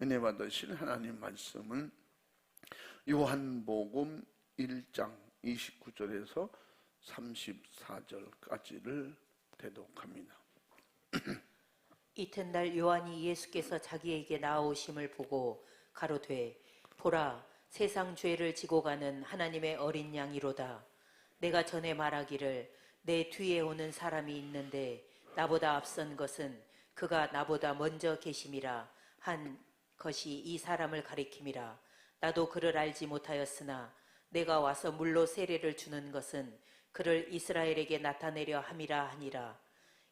은혜 받으실 하나님 말씀은 요한복음 1장 29절에서 34절까지를 대독합니다. 이튿날 요한이 예수께서 자기에게 나아오심을 보고 가로되 보라 세상 죄를 지고 가는 하나님의 어린 양이로다. 내가 전에 말하기를 내 뒤에 오는 사람이 있는데 나보다 앞선 것은 그가 나보다 먼저 계심이라 한 것이 이 사람을 가리킴이라. 나도 그를 알지 못하였으나 내가 와서 물로 세례를 주는 것은 그를 이스라엘에게 나타내려 함이라 하니라.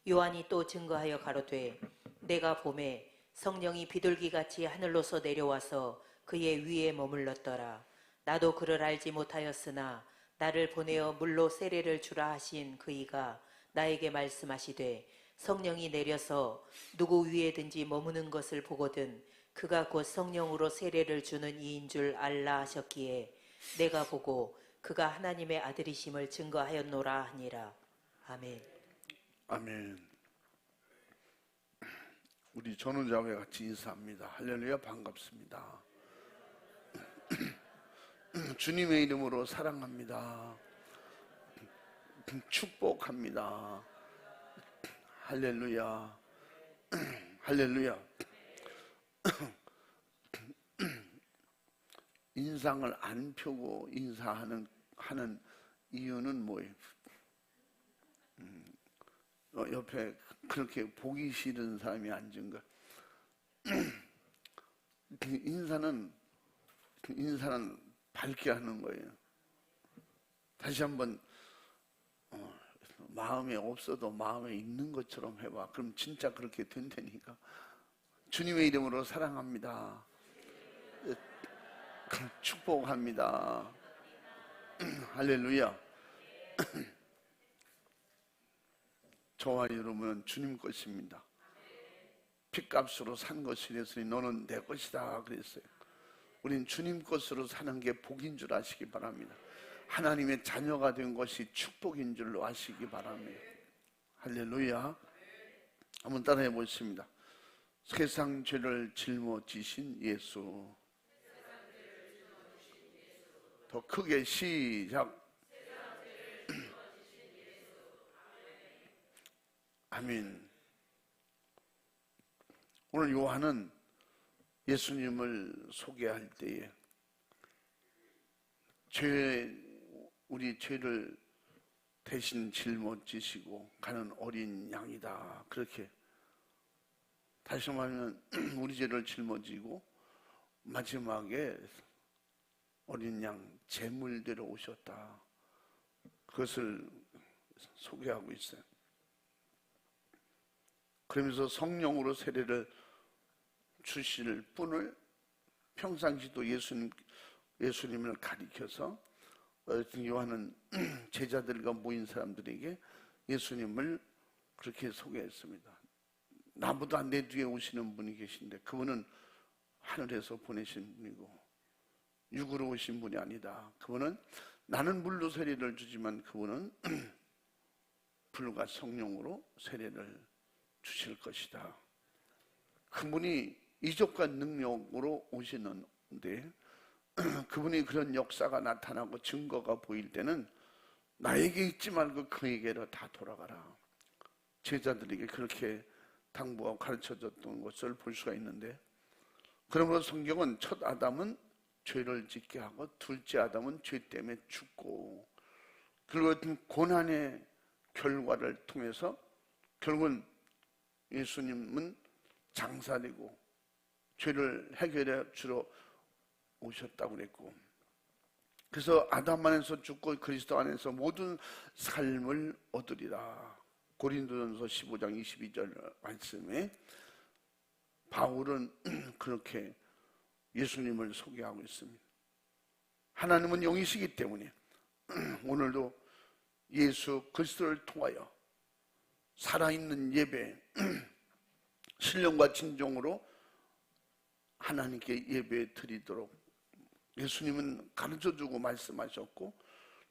요한이 또 증거하여 가로되 내가 보매 성령이 비둘기같이 하늘로서 내려와서 그의 위에 머물렀더라. 나도 그를 알지 못하였으나 나를 보내어 물로 세례를 주라 하신 그이가 나에게 말씀하시되 성령이 내려서 누구 위에든지 머무는 것을 보거든 그가 곧 성령으로 세례를 주는 이인 줄 알라 하셨기에 내가 보고 그가 하나님의 아들이심을 증거하였노라 하니라. 아멘. 아멘. 우리 전우자매 같이 인사합니다. 할렐루야, 반갑습니다. 주님의 이름으로 사랑합니다. 축복합니다. 할렐루야, 할렐루야. 인상을 안 펴고 인사하는 이유는 뭐예요? 옆에 그렇게 보기 싫은 사람이 앉은 거. 인사는 밝게 하는 거예요. 다시 한번 마음에 없어도 마음에 있는 것처럼 해봐. 그럼 진짜 그렇게 된다니까. 주님의 이름으로 사랑합니다. 축복합니다. 할렐루야. 저와 여러분은 주님 것입니다. 핏값으로 산 것이랬으니 너는 내 것이다 그랬어요. 우린 주님 것으로 사는 게 복인 줄 아시기 바랍니다. 하나님의 자녀가 된 것이 축복인 줄로 아시기 바랍니다. 할렐루야. 한번 따라해 보십니다. 세상 죄를 짊어지신 예수. 더 크게 시작. 아멘. 오늘 요한은 예수님을 소개할 때에 우리 죄를 대신 짊어지시고 가는 어린 양이다. 그렇게 다시 말하면 우리 죄를 짊어지고 마지막에 어린 양 제물대로 오셨다. 그것을 소개하고 있어요. 그러면서 성령으로 세례를 주실 분을 평상시도 예수님을 가리켜서 요한은 제자들과 모인 사람들에게 예수님을 그렇게 소개했습니다. 나보다 내 뒤에 오시는 분이 계신데 그분은 하늘에서 보내신 분이고 육으로 오신 분이 아니다. 그분은 나는 물로 세례를 주지만 그분은 불과 성령으로 세례를 주실 것이다. 그분이 이적과 능력으로 오시는데 그분이 그런 역사가 나타나고 증거가 보일 때는 나에게 있지 말고 그에게로 다 돌아가라. 제자들에게 그렇게 당부하고 가르쳐줬던 것을 볼 수가 있는데, 그러므로 성경은 첫 아담은 죄를 짓게 하고 둘째 아담은 죄 때문에 죽고, 그리고 고난의 결과를 통해서 결국은 예수님은 장사되고 죄를 해결해 주러 오셨다고 그랬고, 그래서 아담 안에서 죽고 그리스도 안에서 모든 삶을 얻으리라. 고린도전서 15장 22절 말씀에 바울은 그렇게 예수님을 소개하고 있습니다. 하나님은 영이시기 때문에 오늘도 예수 그리스도를 통하여 살아있는 예배, 신령과 진정으로 하나님께 예배 드리도록 예수님은 가르쳐주고 말씀하셨고,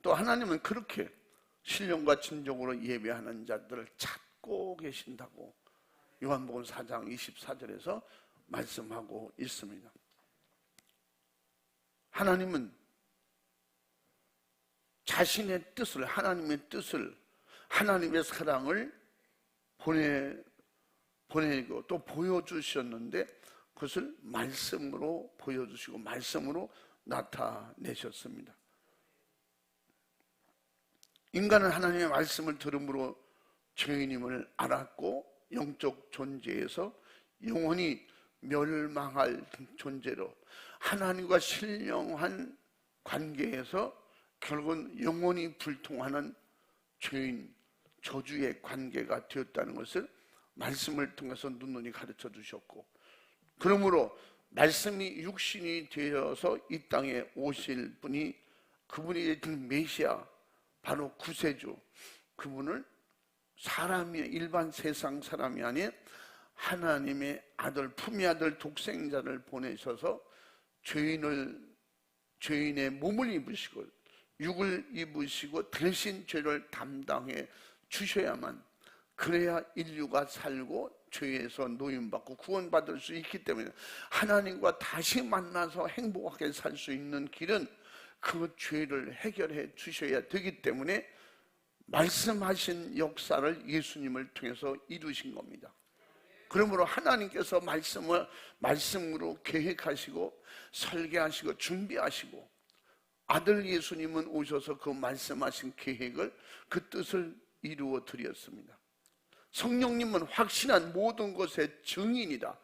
또 하나님은 그렇게 신령과 진정으로 예배하는 자들을 찾고 계신다고 요한복음 4장 24절에서 말씀하고 있습니다. 하나님은 자신의 뜻을, 하나님의 뜻을, 하나님의 사랑을 보내고 또 보여주셨는데 그것을 말씀으로 보여주시고 말씀으로 나타내셨습니다. 인간은 하나님의 말씀을 들음으로 죄인임을 알았고 영적 존재에서 영원히 멸망할 존재로 하나님과 신령한 관계에서 결국은 영원히 불통하는 죄인, 저주의 관계가 되었다는 것을 말씀을 통해서 눕눈이 가르쳐 주셨고, 그러므로 말씀이 육신이 되어서 이 땅에 오실 분이, 그분이 메시아, 바로 구세주, 그분을 사람이, 일반 세상 사람이 아닌 하나님의 아들, 품의 아들 독생자를 보내셔서 죄인의 몸을 입으시고 육을 입으시고 대신 죄를 담당해 주셔야만, 그래야 인류가 살고 죄에서 노임받고 구원받을 수 있기 때문에, 하나님과 다시 만나서 행복하게 살 수 있는 길은 그 죄를 해결해 주셔야 되기 때문에 말씀하신 역사를 예수님을 통해서 이루신 겁니다. 그러므로 하나님께서 말씀으로 계획하시고 설계하시고 준비하시고, 아들 예수님은 오셔서 그 말씀하신 계획을, 그 뜻을 이루어 드렸습니다. 성령님은 확신한 모든 것의 증인이다.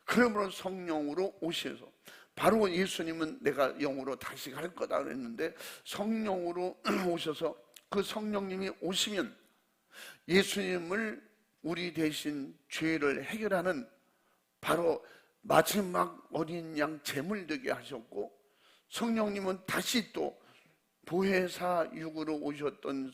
그러므로 성령으로 오셔서, 바로 예수님은 내가 영으로 다시 갈 거다 그랬는데 성령으로 오셔서, 그 성령님이 오시면 예수님을 우리 대신 죄를 해결하는 바로 마지막 어린 양 제물 되게 하셨고, 성령님은 다시 또 보혜사 육으로 오셨던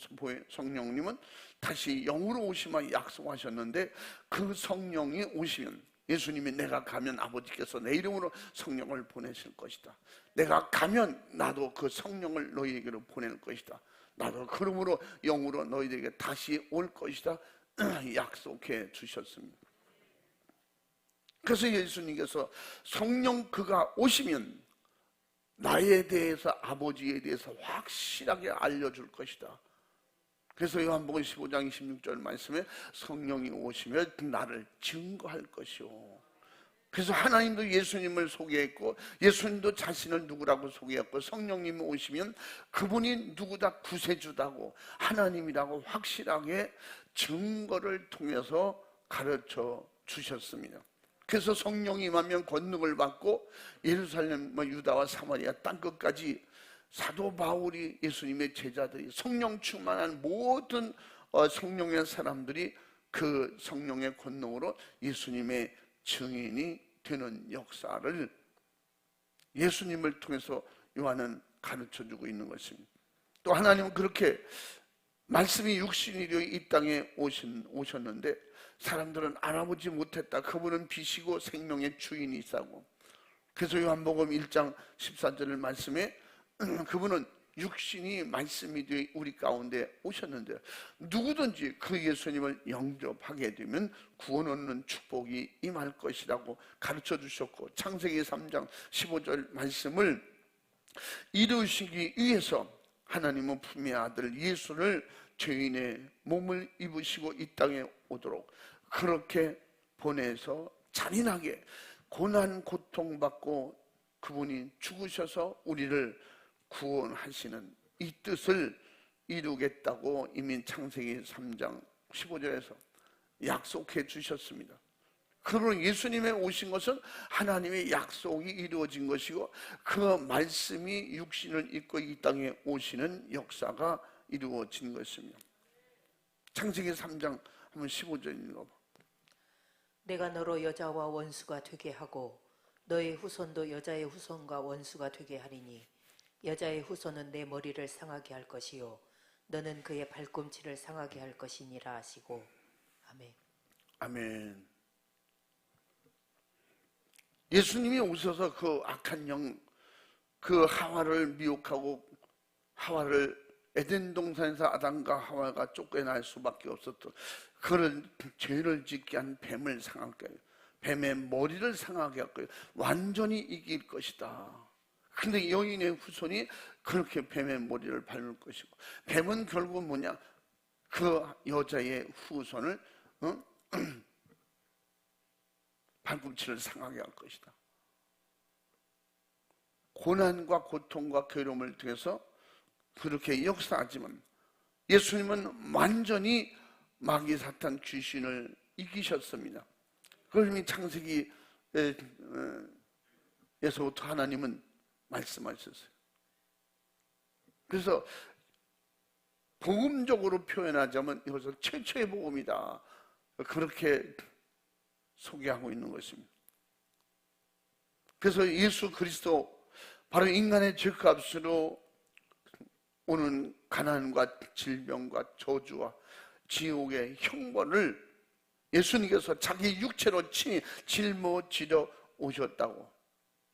성령님은 다시 영으로 오시면 약속하셨는데, 그 성령이 오시면, 예수님이 내가 가면 아버지께서 내 이름으로 성령을 보내실 것이다, 내가 가면 나도 그 성령을 너희에게로 보낼 것이다, 나도 그러므로 영으로 너희들에게 다시 올 것이다 약속해 주셨습니다. 그래서 예수님께서 성령 그가 오시면 나에 대해서, 아버지에 대해서 확실하게 알려줄 것이다. 그래서 요한복음 15장 26절 말씀에 성령이 오시면 나를 증거할 것이요. 그래서 하나님도 예수님을 소개했고, 예수님도 자신을 누구라고 소개했고, 성령님이 오시면 그분이 누구다, 구세주다고, 하나님이라고 확실하게 증거를 통해서 가르쳐 주셨습니다. 그래서 성령이 임하면 권능을 받고 예루살렘, 유다와 사마리아 땅끝까지 사도 바울이, 예수님의 제자들이, 성령 충만한 모든 성령의 사람들이 그 성령의 권능으로 예수님의 증인이 되는 역사를 예수님을 통해서 요한은 가르쳐주고 있는 것입니다. 또 하나님은 그렇게 말씀이 육신이 되어 이 땅에 오셨는데 사람들은 알아보지 못했다. 그분은 빛이고 생명의 주인이시고, 그래서 요한복음 1장 14절 말씀에 그분은 육신이 말씀이 되어 우리 가운데 오셨는데, 누구든지 그 예수님을 영접하게 되면 구원 얻는 축복이 임할 것이라고 가르쳐 주셨고, 창세기 3장 15절 말씀을 이루시기 위해서 하나님은 품의 아들 예수를 죄인의 몸을 입으시고 이 땅에 오도록 그렇게 보내서 잔인하게 고난 고통받고 그분이 죽으셔서 우리를 구원하시는 이 뜻을 이루겠다고 이미 창세기 3장 15절에서 약속해 주셨습니다. 그러므로 예수님의 오신 것은 하나님의 약속이 이루어진 것이고, 그 말씀이 육신을 입고 이 땅에 오시는 역사가 이루어진 것입니다. 창세기 3장 한번 15절 읽어봐. 내가 너로 여자와 원수가 되게 하고 너의 후손도 여자의 후손과 원수가 되게 하리니, 여자의 후손은 내 머리를 상하게 할 것이요 너는 그의 발꿈치를 상하게 할 것이니라 하시고. 아멘. 아멘. 예수님이 오셔서 그 악한 영, 그 하와를 미혹하고 하와를 에덴 동산에서 아담과 하와가 쫓겨날 수밖에 없었던, 그런 죄를 짓게 한 뱀을 상하게, 뱀의 머리를 상하게 할 거예요. 완전히 이길 것이다. 근데 여인의 후손이 그렇게 뱀의 머리를 밟을 것이고, 뱀은 결국 뭐냐? 그 여자의 후손을 발꿈치를 상하게 할 것이다. 고난과 고통과 괴로움을 통해서 그렇게 역사하지만 예수님은 완전히 마귀 사탄 귀신을 이기셨습니다. 그걸 이미 창세기에서부터 하나님은 말씀하셨어요. 그래서 복음적으로 표현하자면 이것은 최초의 복음이다, 그렇게 소개하고 있는 것입니다. 그래서 예수 그리스도, 바로 인간의 죄값으로 오는 가난과 질병과 저주와 지옥의 형벌을 예수님께서 자기 육체로 친히 짊어지려 오셨다고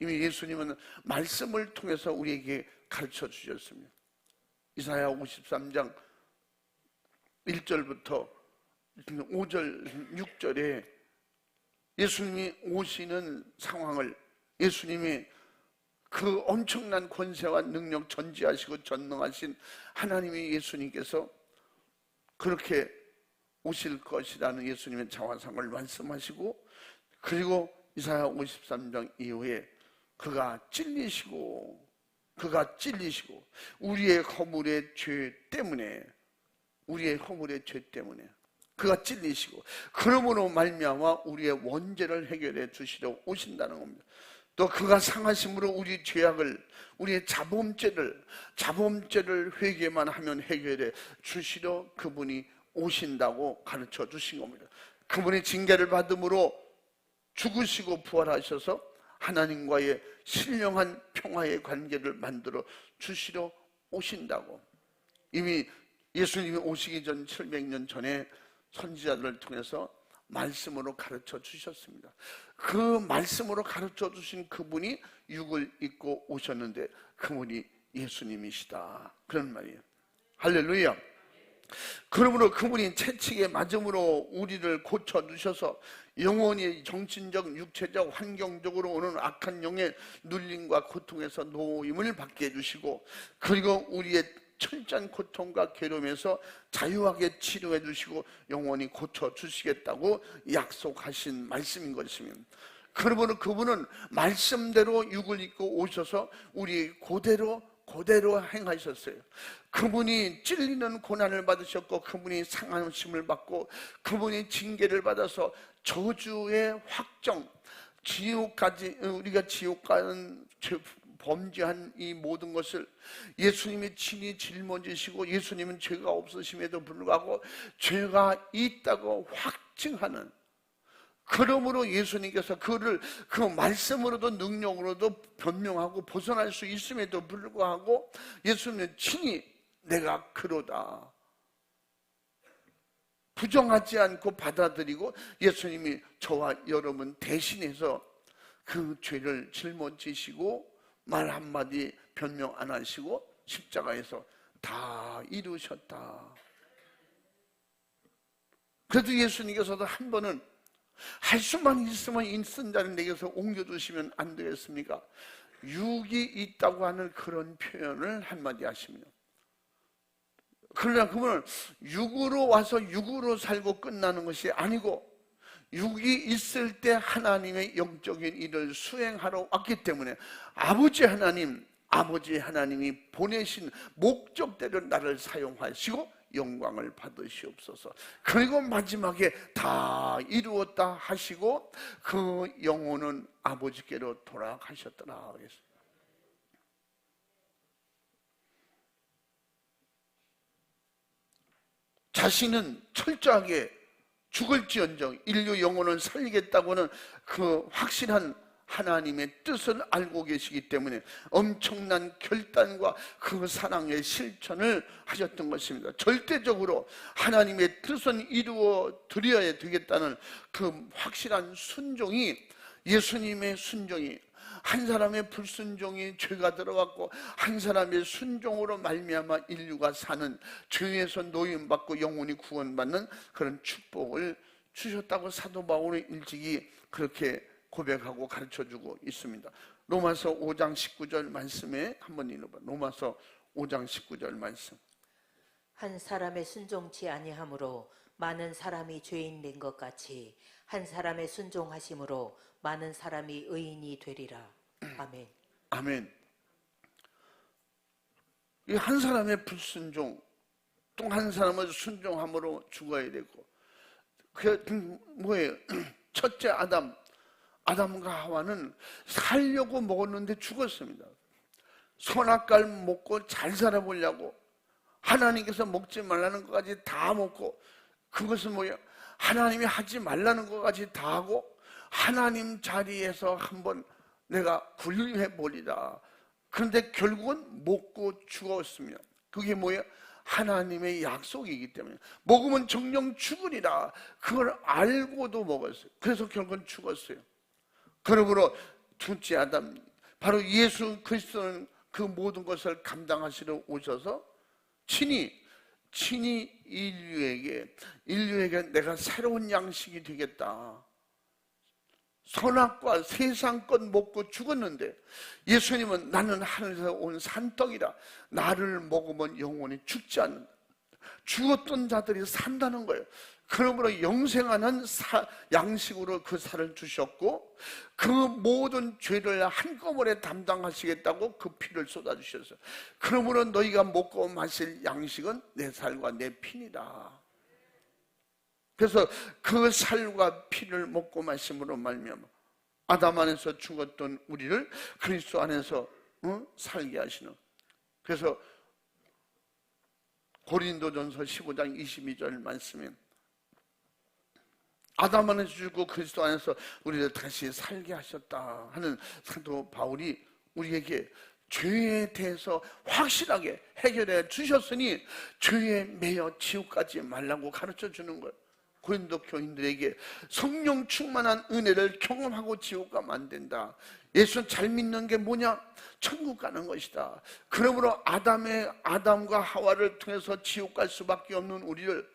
이미 예수님은 말씀을 통해서 우리에게 가르쳐 주셨습니다. 이사야 53장 1절부터 5절 6절에 예수님이 오시는 상황을, 예수님이 그 엄청난 권세와 능력, 전지하시고 전능하신 하나님이 예수님께서 그렇게 오실 것이라는 예수님의 자화상을 말씀하시고, 그리고 이사야 53장 이후에 그가 찔리시고 우리의 허물의 죄 때문에 그가 찔리시고, 그러므로 말미암아 우리의 원죄를 해결해 주시려 오신다는 겁니다. 또 그가 상하심으로 우리 죄악을, 우리의 자범죄를 회개만 하면 해결해 주시려 그분이 오신다고 가르쳐 주신 겁니다. 그분이 징계를 받음으로 죽으시고 부활하셔서 하나님과의 신령한 평화의 관계를 만들어 주시러 오신다고 이미 예수님이 오시기 전 700년 전에 선지자들을 통해서 말씀으로 가르쳐 주셨습니다. 그 말씀으로 가르쳐 주신 그분이 육을 입고 오셨는데 그분이 예수님이시다, 그런 말이에요. 할렐루야. 그러므로 그분이 채찍에 맞음으로 우리를 고쳐주셔서 영원히 정신적, 육체적, 환경적으로 오는 악한 영의 눌림과 고통에서 노임을 받게 해주시고, 그리고 우리의 철저한 고통과 괴로움에서 자유하게 치료해 주시고 영원히 고쳐주시겠다고 약속하신 말씀인 것입니다. 그러므로 그분은 말씀대로 육을 입고 오셔서 우리 그대로 행하셨어요. 그분이 찔리는 고난을 받으셨고, 그분이 상하심을 받고, 그분이 징계를 받아서 저주의 확정, 지옥까지, 우리가 지옥 가는 범죄한 이 모든 것을 예수님이 친히 짊어지시고, 예수님은 죄가 없으심에도 불구하고 죄가 있다고 확증하는, 그러므로 예수님께서 그를 그 말씀으로도 능력으로도 변명하고 벗어날 수 있음에도 불구하고 예수님은 친히 내가 그러다 부정하지 않고 받아들이고, 예수님이 저와 여러분 대신해서 그 죄를 짊어지시고 말 한마디 변명 안 하시고 십자가에서 다 이루셨다. 그래도 예수님께서도 한 번은 할 수만 있으면 있은 자를 내게서 옮겨두시면 안 되겠습니까? 육이 있다고 하는 그런 표현을 한마디 하십니다. 그러나 그분은 육으로 와서 육으로 살고 끝나는 것이 아니고 육이 있을 때 하나님의 영적인 일을 수행하러 왔기 때문에 아버지 하나님이 보내신 목적대로 나를 사용하시고 영광을 받으시옵소서. 그리고 마지막에 다 이루었다 하시고 그 영혼은 아버지께로 돌아가셨더라 그랬어요. 자신은 철저하게 죽을지언정 인류 영혼을 살리겠다고는 그 확실한 하나님의 뜻을 알고 계시기 때문에 엄청난 결단과 그 사랑의 실천을 하셨던 것입니다. 절대적으로 하나님의 뜻은 이루어 드려야 되겠다는 그 확실한 순종이, 예수님의 순종이, 한 사람의 불순종이 죄가 들어갔고 한 사람의 순종으로 말미암아 인류가 사는, 죄에서 노임받고 영혼이 구원받는 그런 축복을 주셨다고 사도 바울은 일찍이 그렇게 고백하고 가르쳐주고 있습니다. 로마서 5장 19절 말씀에 한번 읽어봐. 로마서 5장 19절 말씀. 한 사람의 순종치 아니함으로 많은 사람이 죄인 된 것 같이 한 사람의 순종하심으로 많은 사람이 의인이 되리라. 아멘. 아멘. 이 한 사람의 불순종, 또 한 사람의 순종함으로 죽어야 되고, 그 뭐예요? 첫째 아담과 하와는 살려고 먹었는데 죽었습니다. 선악과를 먹고 잘 살아보려고 하나님께서 먹지 말라는 것까지 다 먹고, 그것은 뭐예요? 하나님이 하지 말라는 것까지 다 하고 하나님 자리에서 한번 내가 군림해 보리라. 그런데 결국은 먹고 죽었습니다. 그게 뭐예요? 하나님의 약속이기 때문에 먹으면 정령 죽으리라. 그걸 알고도 먹었어요. 그래서 결국은 죽었어요. 그러므로 둘째 아담, 바로 예수 그리스도는 그 모든 것을 감당하시러 오셔서 친히 인류에게 내가 새로운 양식이 되겠다. 선악과 세상 것 먹고 죽었는데 예수님은 나는 하늘에서 온 산떡이라. 나를 먹으면 영원히 죽지 않는다. 죽었던 자들이 산다는 거예요. 그러므로 영생하는 양식으로 그 살을 주셨고, 그 모든 죄를 한꺼번에 담당하시겠다고 그 피를 쏟아주셨어요. 그러므로 너희가 먹고 마실 양식은 내 살과 내 피니라. 그래서 그 살과 피를 먹고 마심으로 말미암아 아담 안에서 죽었던 우리를 그리스도 안에서 살게 하시는. 그래서 고린도전서 15장 22절 말씀에 아담 안에서 죽고 그리스도 안에서 우리를 다시 살게 하셨다 하는 사도 바울이 우리에게 죄에 대해서 확실하게 해결해 주셨으니 죄에 매여 지옥 가지 말라고 가르쳐 주는 거예요. 고린도 교인들에게 성령 충만한 은혜를 경험하고 지옥 가면 안 된다. 예수 잘 믿는 게 뭐냐? 천국 가는 것이다. 그러므로 아담과 하와를 통해서 지옥 갈 수밖에 없는 우리를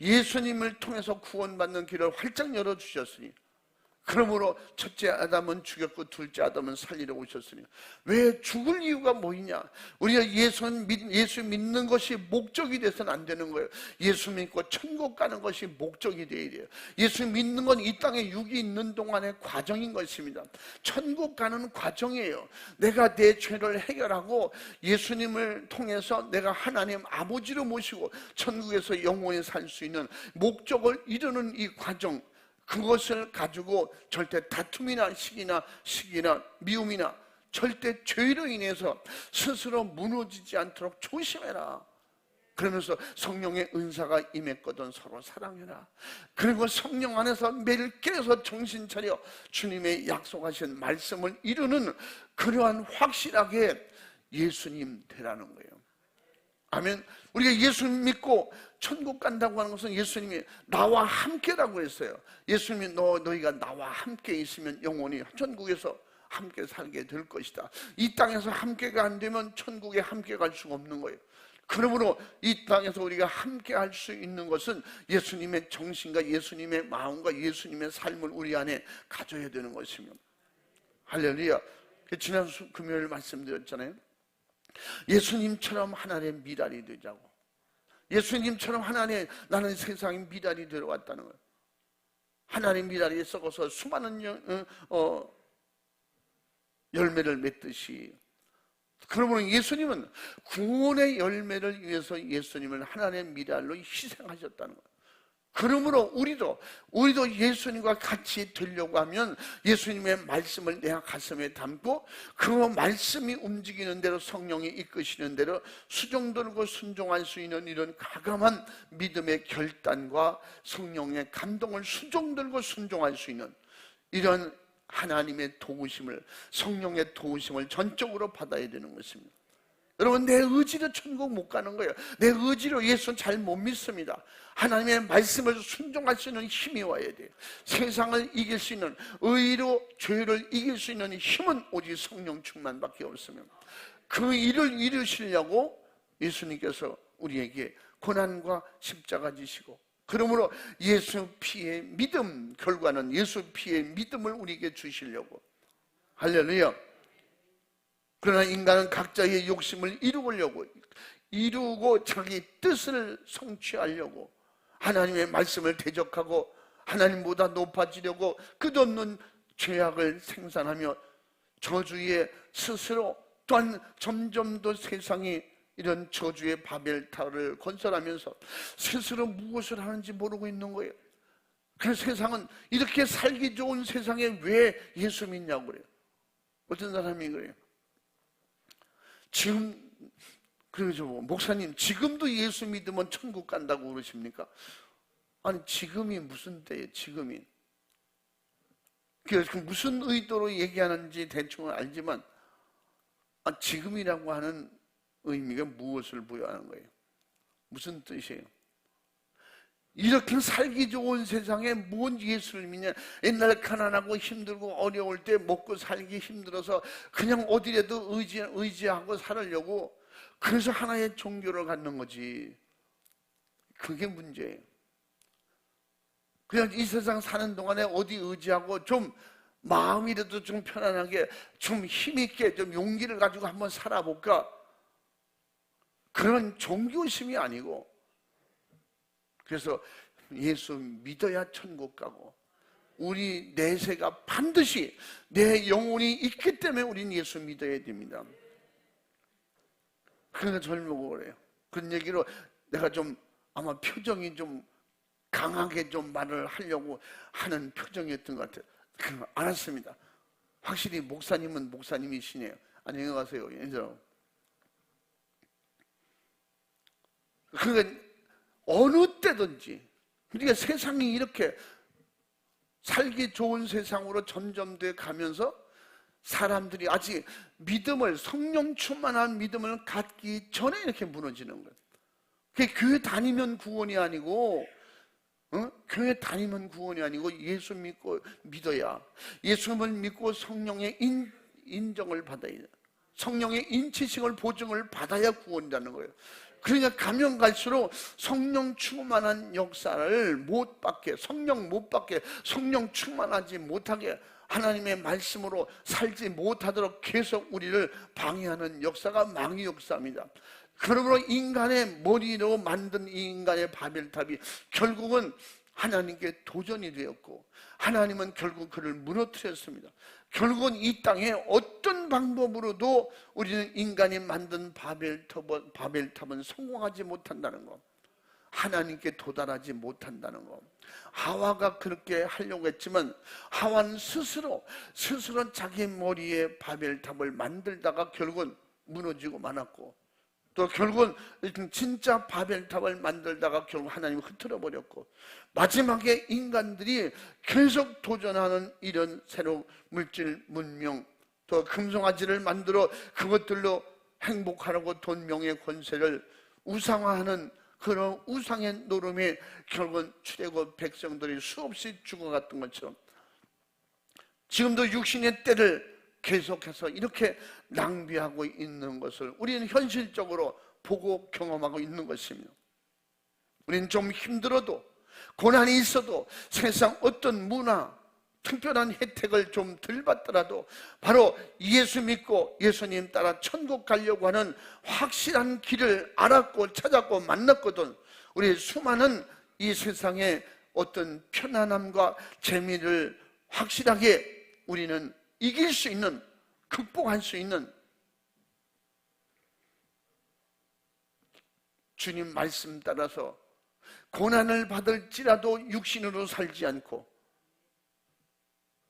예수님을 통해서 구원받는 길을 활짝 열어주셨으니, 그러므로 첫째 아담은 죽였고 둘째 아담은 살리러 오셨으니, 왜 죽을 이유가 뭐이냐? 우리가 예수 믿는 것이 목적이 돼서는 안 되는 거예요. 예수 믿고 천국 가는 것이 목적이 돼야 돼요. 예수 믿는 건 이 땅에 육이 있는 동안의 과정인 것입니다. 천국 가는 과정이에요. 내가 내 죄를 해결하고 예수님을 통해서 내가 하나님 아버지로 모시고 천국에서 영원히 살 수 있는 목적을 이루는 이 과정, 그것을 가지고 절대 다툼이나 시기나 미움이나 절대 죄로 인해서 스스로 무너지지 않도록 조심해라. 그러면서 성령의 은사가 임했거든 서로 사랑해라. 그리고 성령 안에서 매일 깨어서 정신 차려 주님의 약속하신 말씀을 이루는 그러한 확실하게 예수님 되라는 거예요. 아멘. 우리가 예수 믿고 천국 간다고 하는 것은 예수님이 나와 함께라고 했어요. 예수님이 너희가 나와 함께 있으면 영원히 천국에서 함께 살게 될 것이다. 이 땅에서 함께가 안 되면 천국에 함께 갈 수가 없는 거예요. 그러므로 이 땅에서 우리가 함께 할 수 있는 것은 예수님의 정신과 예수님의 마음과 예수님의 삶을 우리 안에 가져야 되는 것이며, 할렐루야. 지난 금요일 말씀드렸잖아요. 예수님처럼 하나님의 미랄이 되자고. 예수님처럼 나는 세상의 미랄이 되어왔다는 거예요. 하나님의 미랄이 썩어서 수많은 열매를 맺듯이, 그러므로 예수님은 구원의 열매를 위해서 예수님을 하나님의 미랄로 희생하셨다는 거예요. 그러므로 우리도 예수님과 같이 되려고 하면 예수님의 말씀을 내 가슴에 담고 그 말씀이 움직이는 대로, 성령이 이끄시는 대로 수종들고 순종할 수 있는 이런 과감한 믿음의 결단과 성령의 감동을 수종들고 순종할 수 있는 이런 하나님의 도우심을, 성령의 도우심을 전적으로 받아야 되는 것입니다. 여러분, 내 의지로 천국 못 가는 거예요. 내 의지로 예수 잘 못 믿습니다. 하나님의 말씀을 순종할 수 있는 힘이 와야 돼요. 세상을 이길 수 있는, 의로 죄를 이길 수 있는 힘은 오직 성령 충만밖에 없으면, 그 일을 이루시려고 예수님께서 우리에게 고난과 십자가 지시고 그러므로 예수 피의 믿음, 결과는 예수 피의 믿음을 우리에게 주시려고. 할렐루야. 그러나 인간은 각자의 욕심을 이루고 자기 뜻을 성취하려고 하나님의 말씀을 대적하고 하나님보다 높아지려고 끝없는 죄악을 생산하며 저주의 스스로 또한 점점 더 세상이 이런 저주의 바벨탑을 건설하면서 스스로 무엇을 하는지 모르고 있는 거예요. 그래서 세상은 이렇게 살기 좋은 세상에 왜 예수 믿냐고 그래요. 어떤 사람이 그래요. 지금 그러죠. 목사님 지금도 예수 믿으면 천국 간다고 그러십니까? 아니 지금이 무슨 때예요? 지금이. 그래서 무슨 의도로 얘기하는지 대충 알지만 지금이라고 하는 의미가 무엇을 부여하는 거예요? 무슨 뜻이에요? 이렇게 살기 좋은 세상에 뭔 예수를 믿냐? 옛날에 가난하고 힘들고 어려울 때 먹고 살기 힘들어서 그냥 어디라도 의지하고 살으려고 그래서 하나의 종교를 갖는 거지. 그게 문제예요. 그냥 이 세상 사는 동안에 어디 의지하고 좀 마음이라도 좀 편안하게 좀 힘있게 좀 용기를 가지고 한번 살아볼까? 그런 종교심이 아니고 그래서 예수 믿어야 천국 가고 우리 내세가 반드시 내 영혼이 있기 때문에 우리는 예수 믿어야 됩니다. 그러니까 저를 보고 그래요. 그런 얘기로 내가 좀 아마 표정이 좀 강하게 좀 말을 하려고 하는 표정이었던 것 같아요. 알았습니다. 확실히 목사님은 목사님이시네요. 안녕히 가세요. 여러분. 그러니까 어느 때든지 우리가 세상이 이렇게 살기 좋은 세상으로 점점 돼 가면서 사람들이 아직 믿음을 성령 충만한 믿음을 갖기 전에 이렇게 무너지는 거예요. 그게 교회 다니면 구원이 아니고 교회 다니면 구원이 아니고 예수 믿어야 예수님을 믿고 성령의 인정을 받아야 돼. 성령의 인치심을 보증을 받아야 구원이라는 거예요. 그러니까 가면 갈수록 성령 충만한 역사를 못 받게 성령 못 받게 성령 충만하지 못하게 하나님의 말씀으로 살지 못하도록 계속 우리를 방해하는 역사가 망의 역사입니다. 그러므로 인간의 머리로 만든 이 인간의 바벨탑이 결국은 하나님께 도전이 되었고 하나님은 결국 그를 무너뜨렸습니다. 결국은 이 땅에 어떤 방법으로도 우리는 인간이 만든 바벨탑은 성공하지 못한다는 것, 하나님께 도달하지 못한다는 것. 하와가 그렇게 하려고 했지만 하와는 스스로 자기 머리에 바벨탑을 만들다가 결국은 무너지고 말았고 또 결국은 진짜 바벨탑을 만들다가 결국 하나님이 흐트러 버렸고 마지막에 인간들이 계속 도전하는 이런 새로운 물질 문명 또 금송아지를 만들어 그것들로 행복하라고 돈 명예 권세를 우상화하는 그런 우상의 노름에 결국은 출애굽 백성들이 수없이 죽어갔던 것처럼 지금도 육신의 때를 계속해서 이렇게 낭비하고 있는 것을 우리는 현실적으로 보고 경험하고 있는 것입니다. 우리는 좀 힘들어도 고난이 있어도 세상 어떤 문화 특별한 혜택을 좀 덜 받더라도 바로 예수 믿고 예수님 따라 천국 가려고 하는 확실한 길을 알았고 찾았고 만났거든. 우리 수많은 이 세상의 어떤 편안함과 재미를 확실하게 우리는 이길 수 있는, 극복할 수 있는 주님 말씀 따라서 고난을 받을지라도 육신으로 살지 않고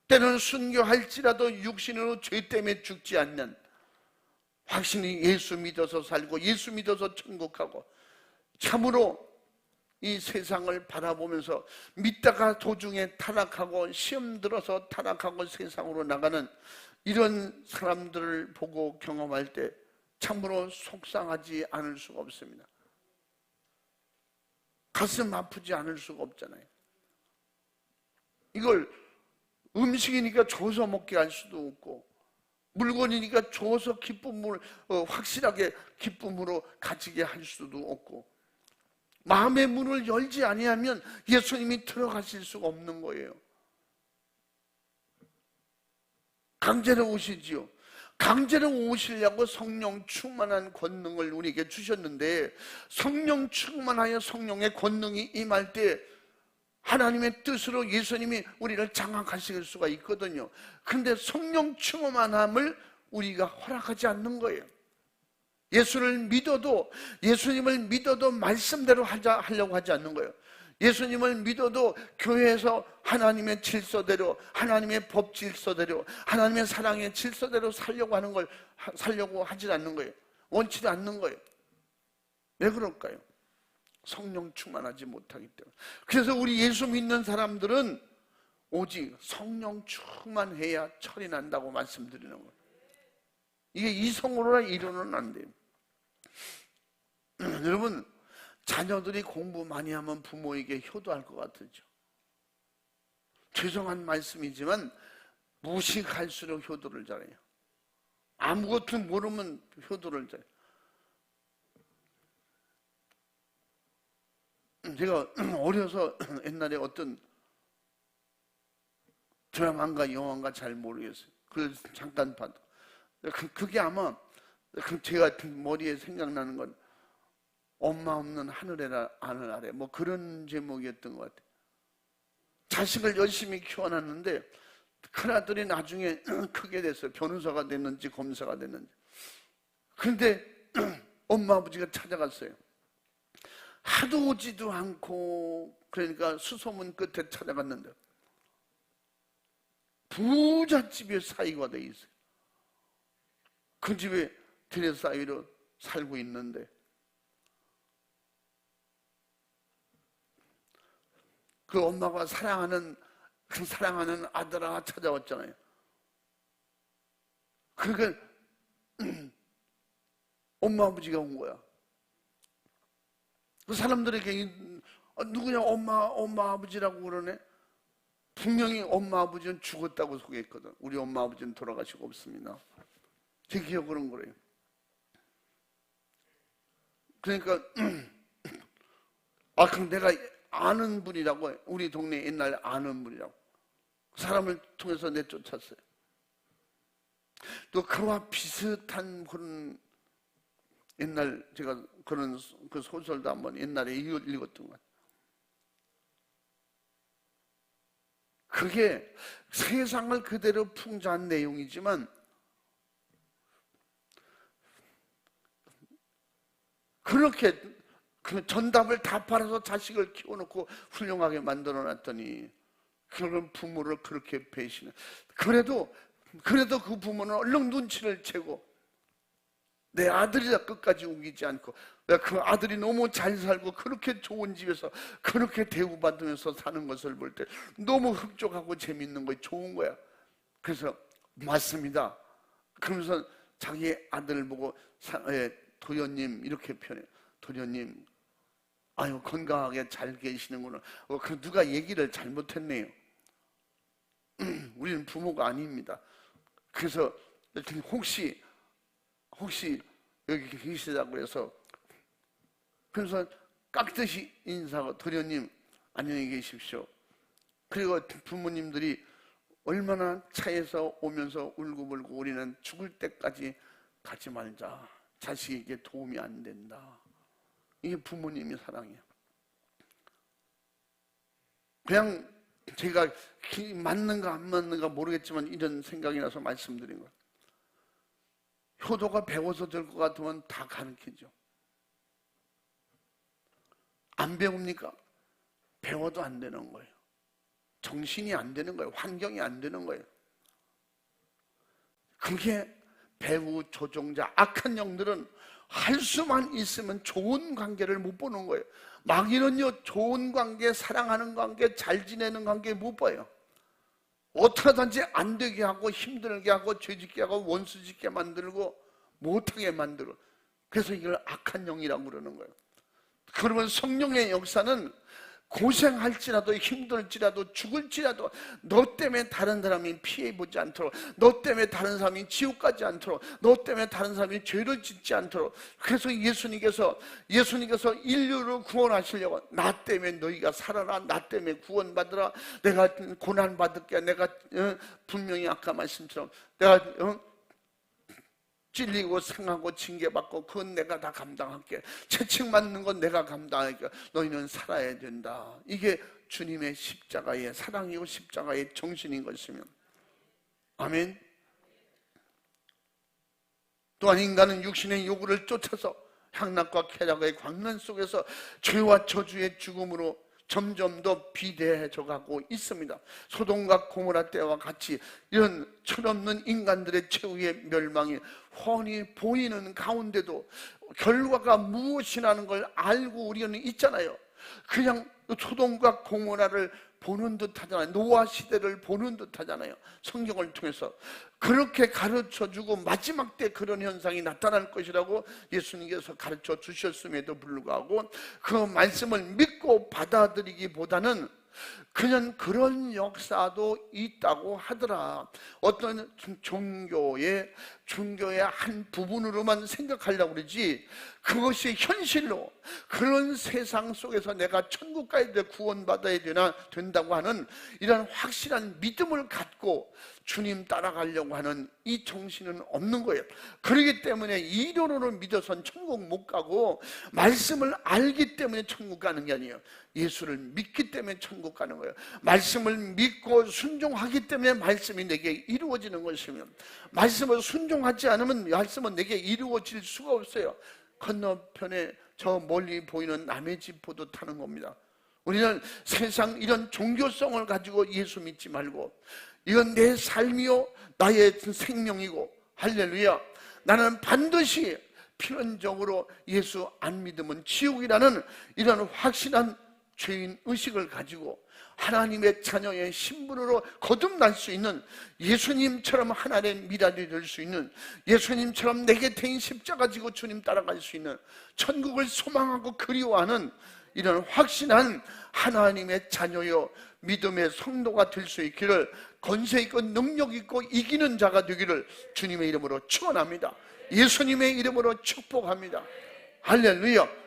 때는 순교할지라도 육신으로 죄 때문에 죽지 않는 확실히 예수 믿어서 살고 예수 믿어서 천국하고 참으로 이 세상을 바라보면서 믿다가 도중에 타락하고 시험 들어서 타락하고 세상으로 나가는 이런 사람들을 보고 경험할 때 참으로 속상하지 않을 수가 없습니다. 가슴 아프지 않을 수가 없잖아요. 이걸 음식이니까 줘서 먹게 할 수도 없고 물건이니까 줘서 기쁨을 확실하게 기쁨으로 가지게 할 수도 없고 마음의 문을 열지 아니하면 예수님이 들어가실 수가 없는 거예요. 강제로 오시지요. 강제로 오시려고 성령 충만한 권능을 우리에게 주셨는데, 성령 충만하여 성령의 권능이 임할 때 하나님의 뜻으로 예수님이 우리를 장악하실 수가 있거든요. 그런데 성령 충만함을 우리가 허락하지 않는 거예요. 예수님을 믿어도 말씀대로 하려고 하지 않는 거예요. 예수님을 믿어도 교회에서 하나님의 질서대로, 하나님의 법 질서대로, 하나님의 사랑의 질서대로 살려고 하지 않는 거예요. 원치도 않는 거예요. 왜 그럴까요? 성령 충만하지 못하기 때문에. 그래서 우리 예수 믿는 사람들은 오직 성령 충만해야 철이 난다고 말씀드리는 거예요. 이게 이성으로나 이론은 안 돼요. 여러분, 자녀들이 공부 많이 하면 부모에게 효도할 것 같으죠. 죄송한 말씀이지만 무식할수록 효도를 잘해요. 아무것도 모르면 효도를 잘해요. 제가 어려서 옛날에 어떤 드라마인가 영화인가 잘 모르겠어요. 그걸 잠깐 봐도 그게 아마 제가 머리에 생각나는 건 엄마 없는 하늘 아래 뭐 그런 제목이었던 것 같아요. 자식을 열심히 키워놨는데 큰아들이 나중에 크게 됐어요. 변호사가 됐는지 검사가 됐는지. 그런데 엄마 아버지가 찾아갔어요. 하도 오지도 않고, 그러니까 수소문 끝에 찾아갔는데 부잣집에 사위가 돼 있어요. 그 집에 들여사위로 살고 있는데 그 엄마가 사랑하는 아들아 찾아왔잖아요. 그러니까 엄마 아버지가 온 거야. 그 사람들에게 누구냐 엄마 아버지라고 그러네. 분명히 엄마 아버지는 죽었다고 소개했거든. 우리 엄마 아버지는 돌아가시고 없습니다. 제 기억으로는 그래요. 그러니까 그럼 내가 아는 분이라고, 우리 동네 옛날에 아는 분이라고 그 사람을 통해서 내쫓았어요. 또 그와 비슷한 그런 옛날 제가 그런 그 소설도 한번 옛날에 읽었던 것 같아요. 그게 세상을 그대로 풍자한 내용이지만 그렇게 그 전답을 다 팔아서 자식을 키워놓고 훌륭하게 만들어놨더니 그런 부모를 그렇게 배신해. 그래도 그 부모는 얼른 눈치를 채고 내 아들이라 끝까지 우기지 않고, 왜 그 아들이 너무 잘 살고 그렇게 좋은 집에서 그렇게 대우받으면서 사는 것을 볼 때 너무 흡족하고 재밌는 거예요. 좋은 거야. 그래서 맞습니다. 그러면서 자기 아들을 보고 도련님 이렇게 표현해요. 도련님, 아유 건강하게 잘 계시는구나. 그 누가 얘기를 잘못했네요. 우리는 부모가 아닙니다. 그래서 혹시 여기 계시다고 해서 그래서 깍듯이 인사하고 도련님 안녕히 계십시오. 그리고 부모님들이 얼마나 차에서 오면서 울고불고 우리는 죽을 때까지 가지 말자. 자식에게 도움이 안 된다. 이게 부모님의 사랑이에요. 그냥 제가 맞는가 안 맞는가 모르겠지만 이런 생각이 나서 말씀드린 거예요. 효도가 배워서 될 것 같으면 다 가르치죠. 안 배웁니까? 배워도 안 되는 거예요. 정신이 안 되는 거예요. 환경이 안 되는 거예요. 그게 배우, 조종자, 악한 영들은 할 수만 있으면 좋은 관계를 못 보는 거예요. 마귀는요, 좋은 관계, 사랑하는 관계, 잘 지내는 관계 못 봐요. 어떻게든지 안 되게 하고 힘들게 하고 죄짓게 하고 원수 짓게 만들고 못하게 만들어. 그래서 이걸 악한 영이라고 그러는 거예요. 그러면 성령의 역사는 고생할지라도 힘들지라도 죽을지라도 너 때문에 다른 사람이 피해보지 않도록, 너 때문에 다른 사람이 지옥 가지 않도록, 너 때문에 다른 사람이 죄를 짓지 않도록. 그래서 예수님께서 인류를 구원하시려고 나 때문에 너희가 살아라, 나 때문에 구원받으라, 내가 고난받을게, 내가 분명히 아까 말씀처럼 내가 찔리고 상하고 징계받고 그건 내가 다 감당할게, 채찍맞는 건 내가 감당할게, 너희는 살아야 된다. 이게 주님의 십자가의 사랑이고 십자가의 정신인 것이면, 아멘. 또한 인간은 육신의 요구를 쫓아서 향락과 쾌락의 광란 속에서 죄와 저주의 죽음으로 점점 더 비대해져 가고 있습니다. 소돔과 고모라 때와 같이 이런 철없는 인간들의 최후의 멸망이 훤히 보이는 가운데도 결과가 무엇이라는 걸 알고 우리는 있잖아요. 그냥 소돔과 고모라를 보는 듯 하잖아요. 노아 시대를 보는 듯 하잖아요. 성경을 통해서 그렇게 가르쳐주고 마지막 때 그런 현상이 나타날 것이라고 예수님께서 가르쳐 주셨음에도 불구하고 그 말씀을 믿고 받아들이기보다는 그냥 그런 역사도 있다고 하더라. 어떤 종교의 한 부분으로만 생각하려고 그러지, 그것이 현실로 그런 세상 속에서 내가 천국 가야 돼, 구원받아야 된다고 하는 이런 확실한 믿음을 갖고 주님 따라가려고 하는 이 정신은 없는 거예요. 그렇기 때문에 이론으로 믿어선 천국 못 가고, 말씀을 알기 때문에 천국 가는 게 아니에요. 예수를 믿기 때문에 천국 가는 거예요. 말씀을 믿고 순종하기 때문에 말씀이 내게 이루어지는 것이면, 말씀을 순종하지 않으면 말씀은 내게 이루어질 수가 없어요. 건너편에 저 멀리 보이는 남의 지포도 타는 겁니다. 우리는 세상 이런 종교성을 가지고 예수 믿지 말고, 이건 내 삶이요 나의 생명이고, 할렐루야, 나는 반드시 필연적으로 예수 안 믿으면 지옥이라는 이런 확실한 죄인 의식을 가지고 하나님의 자녀의 신분으로 거듭날 수 있는, 예수님처럼 하나님의 미랄이 될 수 있는, 예수님처럼 내게 대인 십자가 지고 주님 따라갈 수 있는, 천국을 소망하고 그리워하는 이런 확신한 하나님의 자녀요 믿음의 성도가 될 수 있기를, 권세 있고 능력 있고 이기는 자가 되기를 주님의 이름으로 축원합니다. 예수님의 이름으로 축복합니다. 할렐루야.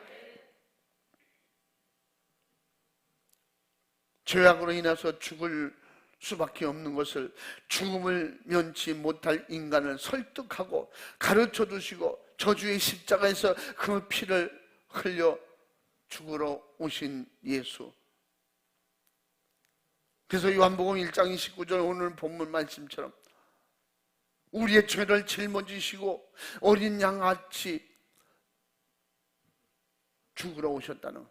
죄악으로 인해서 죽을 수밖에 없는 것을, 죽음을 면치 못할 인간을 설득하고 가르쳐 주시고 저주의 십자가에서 그 피를 흘려 죽으러 오신 예수. 그래서 요한복음 1장 29절 오늘 본문 말씀처럼 우리의 죄를 짊어지시고 어린 양같이 죽으러 오셨다는.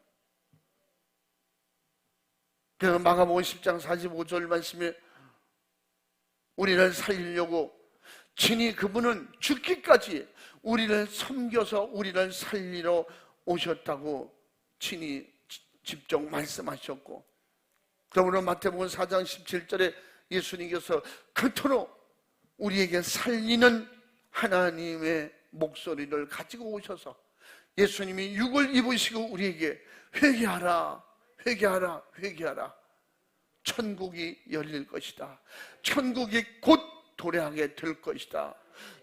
그래서 마가복음 10장 45절 말씀에 우리를 살리려고 친히 그분은 죽기까지 우리를 섬겨서 우리를 살리러 오셨다고 친히 직접 말씀하셨고, 그러므로 마태복음 4장 17절에 예수님께서 그토록 우리에게 살리는 하나님의 목소리를 가지고 오셔서 예수님이 육을 입으시고 우리에게 회개하라, 회개하라, 회개하라. 천국이 열릴 것이다. 천국이 곧 도래하게 될 것이다.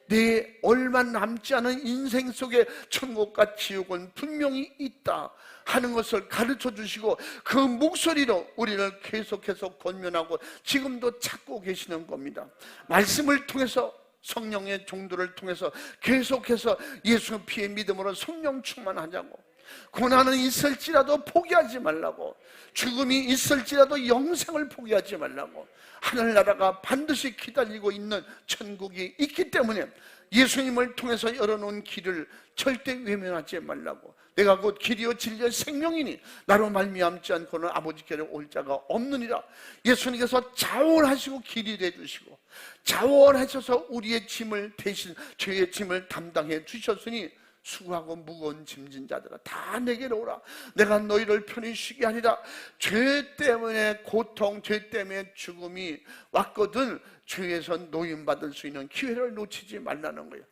내 얼마 남지 않은 인생 속에 천국과 지옥은 분명히 있다 하는 것을 가르쳐 주시고, 그 목소리로 우리를 계속해서 권면하고 지금도 찾고 계시는 겁니다. 말씀을 통해서, 성령의 종도를 통해서 계속해서 예수 피의 믿음으로 성령 충만하자고, 고난은 있을지라도 포기하지 말라고, 죽음이 있을지라도 영생을 포기하지 말라고, 하늘나라가 반드시 기다리고 있는 천국이 있기 때문에 예수님을 통해서 열어놓은 길을 절대 외면하지 말라고, 내가 곧 길이요 진리요 생명이니 나로 말미암지 않고는 아버지께로 올 자가 없느니라. 예수님께서 자원하시고 길이 되주시고 자원하셔서 우리의 짐을 대신 죄의 짐을 담당해 주셨으니, 수고하고 무거운 짐진 자들아 다 내게로 오라. 내가 너희를 편히 쉬게 하리라. 죄 때문에 고통, 죄 때문에 죽음이 왔거든 죄에서 노임받을 수 있는 기회를 놓치지 말라는 거예요.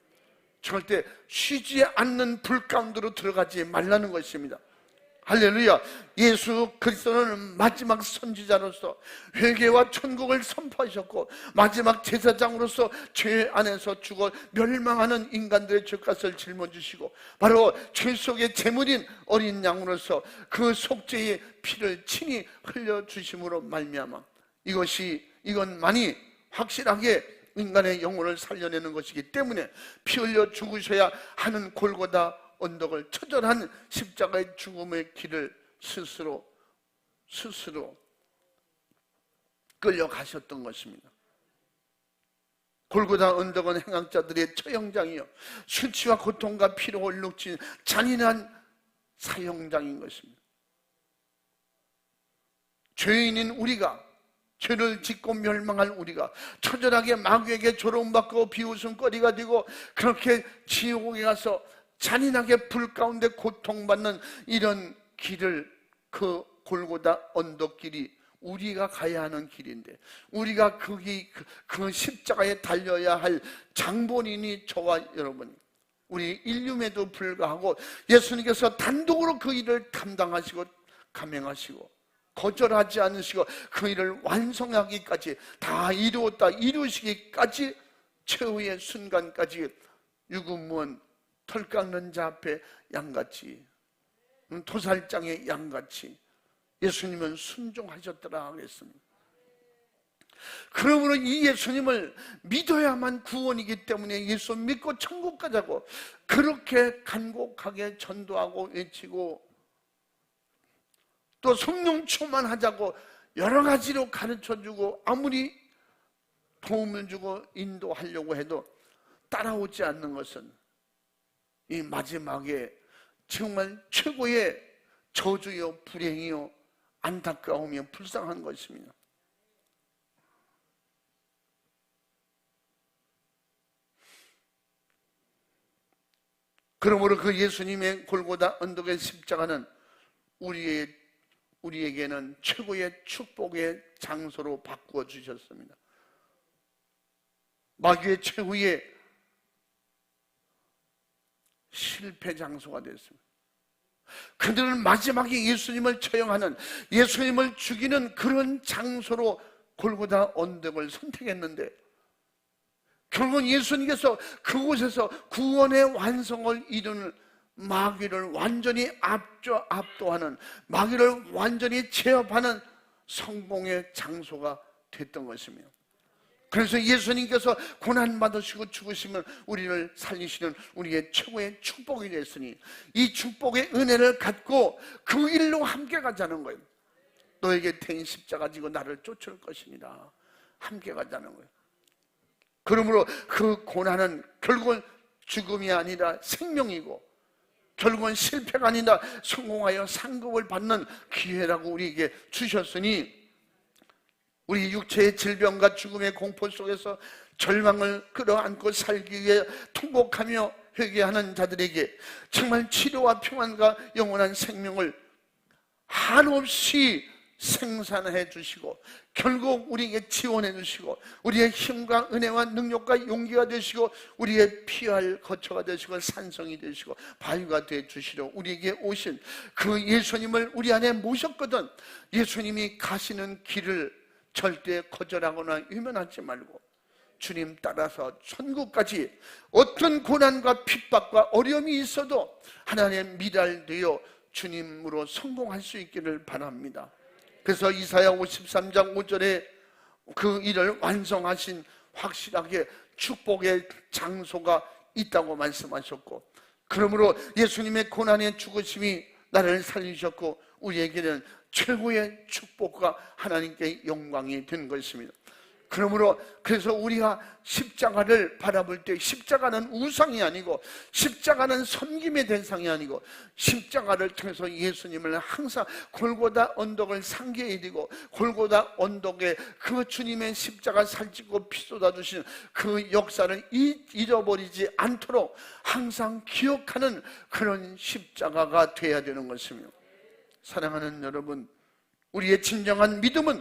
절대 쉬지 않는 불 가운데로 들어가지 말라는 것입니다. 할렐루야. 예수 그리스도는 마지막 선지자로서 회개와 천국을 선포하셨고, 마지막 제사장으로서 죄 안에서 죽어 멸망하는 인간들의 죄값을 짊어지시고, 바로 죄 속의 제물인 어린 양으로서 그 속죄의 피를 친히 흘려주심으로 말미암아 이것만이 확실하게 인간의 영혼을 살려내는 것이기 때문에 피 흘려 죽으셔야 하는 골고다 언덕을, 처절한 십자가의 죽음의 길을 스스로 끌려가셨던 것입니다. 골고다 언덕은 행악자들의 처형장이요, 수치와 고통과 피로 얼룩진 잔인한 사형장인 것입니다. 죄인인 우리가, 죄를 짓고 멸망할 우리가 처절하게 마귀에게 조롱받고 비웃음거리가 되고, 그렇게 지옥에 가서 잔인하게 불 가운데 고통받는 이런 길을, 그 골고다 언덕길이 우리가 가야 하는 길인데, 우리가 그 십자가에 달려야 할 장본인이 저와 여러분, 우리 인류에도 불구하고 예수님께서 단독으로 그 일을 감당하시고 감행하시고 거절하지 않으시고 그 일을 완성하기까지, 다 이루었다 이루시기까지, 최후의 순간까지 유구무원 털 깎는 자 앞에 양같이, 토살장의 양같이 예수님은 순종하셨더라 하겠습니다. 그러므로 이 예수님을 믿어야만 구원이기 때문에 예수 믿고 천국 가자고 그렇게 간곡하게 전도하고 외치고, 또 성령 충만하자고 여러 가지로 가르쳐주고, 아무리 도움을 주고 인도하려고 해도 따라오지 않는 것은 이 마지막에 정말 최고의 저주요, 불행이요, 안타까우며 불쌍한 것입니다. 그러므로 그 예수님의 골고다 언덕의 십자가는 우리에게는 최고의 축복의 장소로 바꾸어 주셨습니다. 마귀의 최후의 실패 장소가 됐습니다. 그들은 마지막에 예수님을 처형하는, 예수님을 죽이는 그런 장소로 골고다 언덕을 선택했는데, 결국 예수님께서 그곳에서 구원의 완성을 이루는, 마귀를 완전히 압도하는, 마귀를 완전히 제압하는 성공의 장소가 됐던 것입니다. 그래서 예수님께서 고난받으시고 죽으시면 우리를 살리시는 우리의 최고의 축복이 됐으니, 이 축복의 은혜를 갖고 그 일로 함께 가자는 거예요. 너에게 태인 십자가 지고 나를 쫓을 것입니다. 함께 가자는 거예요. 그러므로 그 고난은 결국은 죽음이 아니라 생명이고, 결국은 실패가 아니라 성공하여 상급을 받는 기회라고 우리에게 주셨으니, 우리 육체의 질병과 죽음의 공포 속에서 절망을 끌어안고 살기 위해 통곡하며 회개하는 자들에게 정말 치료와 평안과 영원한 생명을 한없이 생산해 주시고, 결국 우리에게 지원해 주시고, 우리의 힘과 은혜와 능력과 용기가 되시고, 우리의 피할 거처가 되시고, 산성이 되시고, 바위가 되어 주시려 우리에게 오신 그 예수님을 우리 안에 모셨거든, 예수님이 가시는 길을 절대 거절하거나 유면하지 말고 주님 따라서 천국까지 어떤 고난과 핍박과 어려움이 있어도 하나님의 미랄되어 주님으로 성공할 수 있기를 바랍니다. 그래서 이사야 53장 5절에 그 일을 완성하신 확실하게 축복의 장소가 있다고 말씀하셨고, 그러므로 예수님의 고난의 죽으심이 나를 살리셨고 우리에게는 최고의 축복과 하나님께 영광이 된 것입니다. 그러므로 그래서 우리가 십자가를 바라볼 때, 십자가는 우상이 아니고, 십자가는 섬김의 대상이 아니고, 십자가를 통해서 예수님을 항상 골고다 언덕을 상기해 드리고, 골고다 언덕에 그 주님의 십자가 살찌고 피 쏟아주신 그 역사를 잊어버리지 않도록 항상 기억하는 그런 십자가가 되어야 되는 것입니다. 사랑하는 여러분, 우리의 진정한 믿음은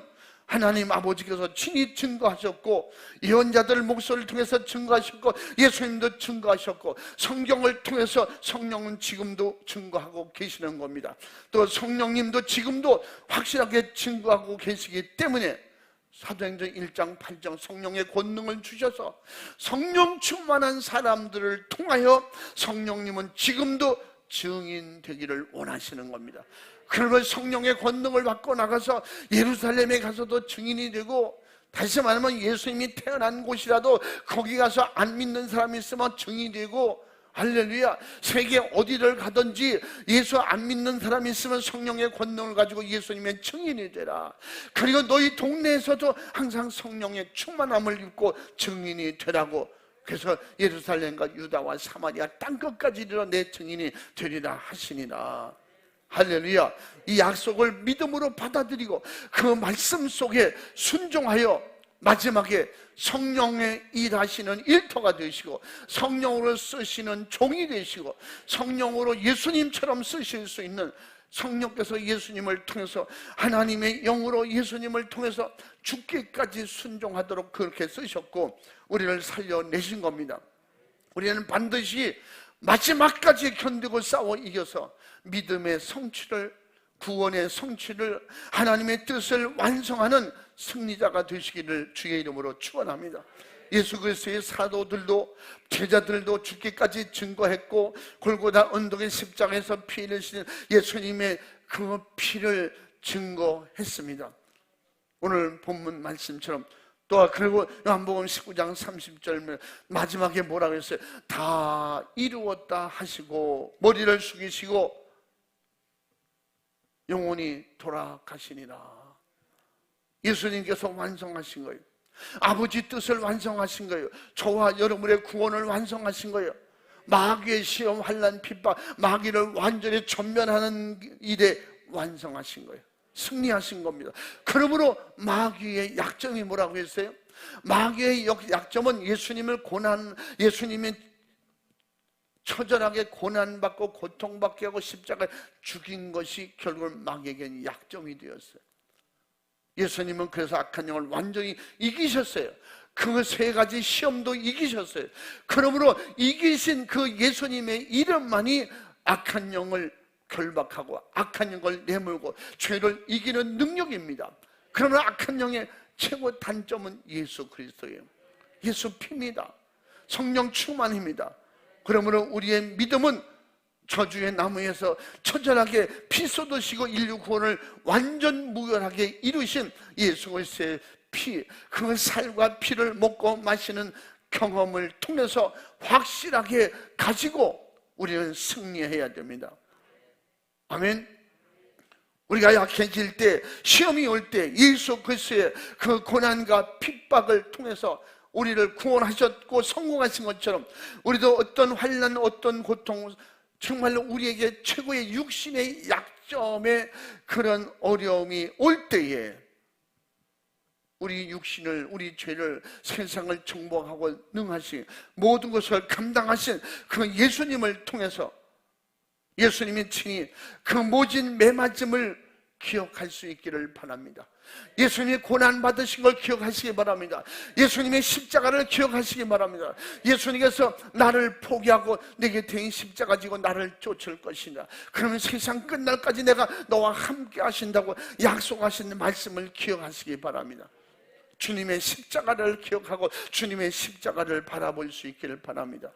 하나님 아버지께서 친히 증거하셨고, 예언자들 목소리를 통해서 증거하셨고, 예수님도 증거하셨고, 성경을 통해서 성령은 지금도 증거하고 계시는 겁니다. 또 성령님도 지금도 확실하게 증거하고 계시기 때문에 사도행전 1장 8장 성령의 권능을 주셔서 성령 충만한 사람들을 통하여 성령님은 지금도 증인되기를 원하시는 겁니다. 그러면 성령의 권능을 받고 나가서 예루살렘에 가서도 증인이 되고, 다시 말하면 예수님이 태어난 곳이라도 거기 가서 안 믿는 사람이 있으면 증인이 되고, 할렐루야, 세계 어디를 가든지 예수 안 믿는 사람이 있으면 성령의 권능을 가지고 예수님의 증인이 되라. 그리고 너희 동네에서도 항상 성령의 충만함을 입고 증인이 되라고. 그래서 예루살렘과 유다와 사마리아 땅끝까지 이르러 내 증인이 되리라 하시니라. 할렐루야. 이 약속을 믿음으로 받아들이고 그 말씀 속에 순종하여 마지막에 성령의 일하시는 일터가 되시고, 성령으로 쓰시는 종이 되시고, 성령으로 예수님처럼 쓰실 수 있는, 성령께서 예수님을 통해서 하나님의 영으로 예수님을 통해서 죽기까지 순종하도록 그렇게 쓰셨고 우리를 살려내신 겁니다. 우리는 반드시 마지막까지 견디고 싸워 이겨서 믿음의 성취를, 구원의 성취를, 하나님의 뜻을 완성하는 승리자가 되시기를 주의 이름으로 축원합니다. 예수 그리스도의 사도들도 제자들도 죽기까지 증거했고, 골고다 언덕의 십자가에서 피 흘리신 예수님의 그 피를 증거했습니다. 오늘 본문 말씀처럼 또 그리고 요한복음 19장 30절 마지막에 뭐라고 했어요? 다 이루었다 하시고 머리를 숙이시고 영원히 돌아가시니라. 예수님께서 완성하신 거예요. 아버지 뜻을 완성하신 거예요. 저와 여러분의 구원을 완성하신 거예요. 마귀의 시험, 환난, 핍박, 마귀를 완전히 전면하는 일에 완성하신 거예요. 승리하신 겁니다. 그러므로 마귀의 약점이 뭐라고 했어요? 마귀의 약점은 예수님이 처절하게 고난받고 고통받게 하고 십자가에 죽인 것이 결국은 마귀에게는 약점이 되었어요. 예수님은 그래서 악한 영을 완전히 이기셨어요. 그 세 가지 시험도 이기셨어요. 그러므로 이기신 그 예수님의 이름만이 악한 영을 결박하고 악한 영을 내몰고 죄를 이기는 능력입니다. 그러면 악한 영의 최고 단점은 예수 그리스도예요. 예수 피입니다. 성령 충만입니다. 그러므로 우리의 믿음은 저주의 나무에서 처절하게 피 쏟으시고 인류 구원을 완전 무결하게 이루신 예수 그리스도의 피, 그 살과 피를 먹고 마시는 경험을 통해서 확실하게 가지고 우리는 승리해야 됩니다. 아멘. 우리가 약해질 때, 시험이 올 때 예수 그리스도의 그 고난과 핍박을 통해서 우리를 구원하셨고 성공하신 것처럼 우리도 어떤 환난, 어떤 고통, 정말로 우리에게 최고의 육신의 약점의 그런 어려움이 올 때에 우리 육신을, 우리 죄를, 세상을 정복하고 능하신 모든 것을 감당하신 그 예수님을 통해서 예수님이 친히 그 모진 매맞음을 기억할 수 있기를 바랍니다. 예수님이 고난받으신 걸 기억하시기 바랍니다. 예수님의 십자가를 기억하시기 바랍니다. 예수님께서 나를 포기하고 내 곁에 십자가 지고 나를 쫓을 것이다. 그러면 세상 끝날까지 내가 너와 함께 하신다고 약속하신 말씀을 기억하시기 바랍니다. 주님의 십자가를 기억하고 주님의 십자가를 바라볼 수 있기를 바랍니다.